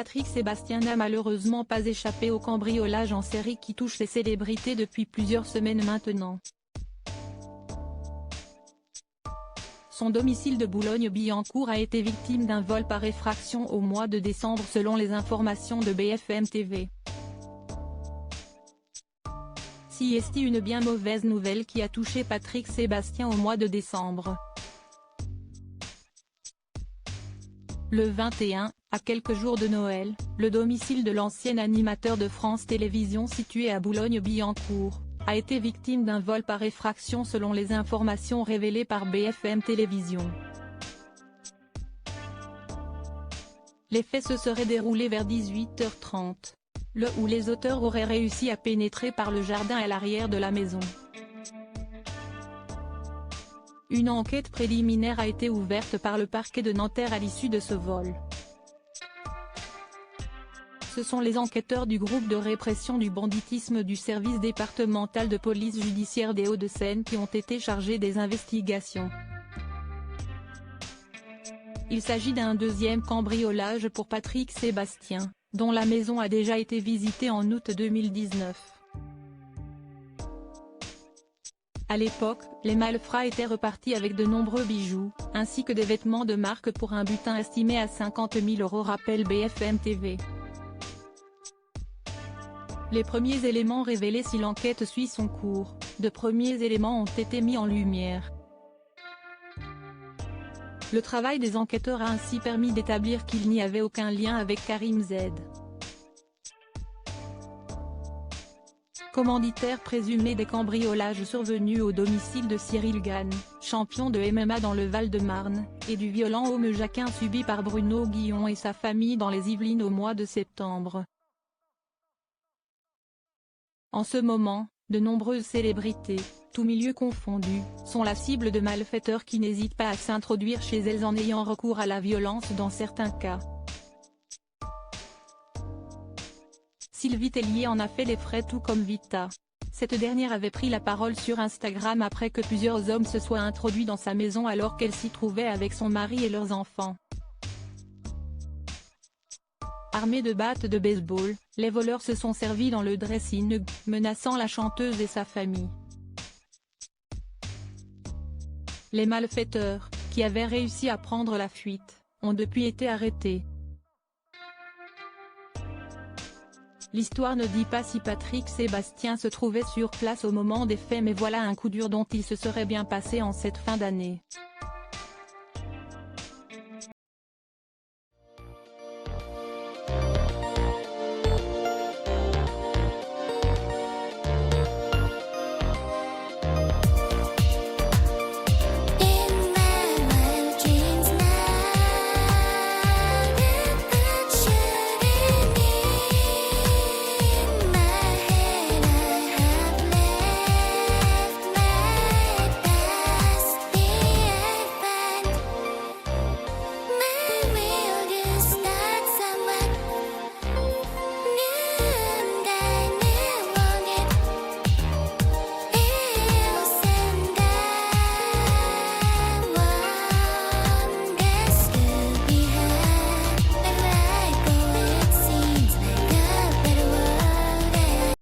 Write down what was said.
Patrick Sébastien n'a malheureusement pas échappé au cambriolage en série qui touche les célébrités depuis plusieurs semaines maintenant. Son domicile de Boulogne-Billancourt a été victime d'un vol par effraction au mois de décembre selon les informations de BFM TV. Si est une bien mauvaise nouvelle qui a touché Patrick Sébastien au mois de décembre. Le 21, à quelques jours de Noël, le domicile de l'ancien animateur de France Télévisions situé à Boulogne-Billancourt, a été victime d'un vol par effraction selon les informations révélées par BFM Télévisions. Les faits se seraient déroulés vers 18h30, où les auteurs auraient réussi à pénétrer par le jardin à l'arrière de la maison. Une enquête préliminaire a été ouverte par le parquet de Nanterre à l'issue de ce vol. Ce sont les enquêteurs du groupe de répression du banditisme du service départemental de police judiciaire des Hauts-de-Seine qui ont été chargés des investigations. Il s'agit d'un deuxième cambriolage pour Patrick Sébastien, dont la maison a déjà été visitée en août 2019. À l'époque, les malfrats étaient repartis avec de nombreux bijoux, ainsi que des vêtements de marque pour un butin estimé à 50 000 €, rappelle BFM TV. Les premiers éléments révélés si l'enquête suit son cours, de premiers éléments ont été mis en lumière. Le travail des enquêteurs a ainsi permis d'établir qu'il n'y avait aucun lien avec Karim Z, commanditaire présumé des cambriolages survenus au domicile de Cyril Gane, champion de MMA dans le Val-de-Marne, et du violent homme-jacquin subi par Bruno Guillon et sa famille dans les Yvelines au mois de septembre. En ce moment, de nombreuses célébrités, tous milieux confondus, sont la cible de malfaiteurs qui n'hésitent pas à s'introduire chez elles en ayant recours à la violence dans certains cas. Sylvie Tellier en a fait les frais tout comme Vita. Cette dernière avait pris la parole sur Instagram après que plusieurs hommes se soient introduits dans sa maison alors qu'elle s'y trouvait avec son mari et leurs enfants. Armés de battes de baseball, les voleurs se sont servis dans le dressing, menaçant la chanteuse et sa famille. Les malfaiteurs, qui avaient réussi à prendre la fuite, ont depuis été arrêtés. L'histoire ne dit pas si Patrick Sébastien se trouvait sur place au moment des faits, mais voilà un coup dur dont il se serait bien passé en cette fin d'année.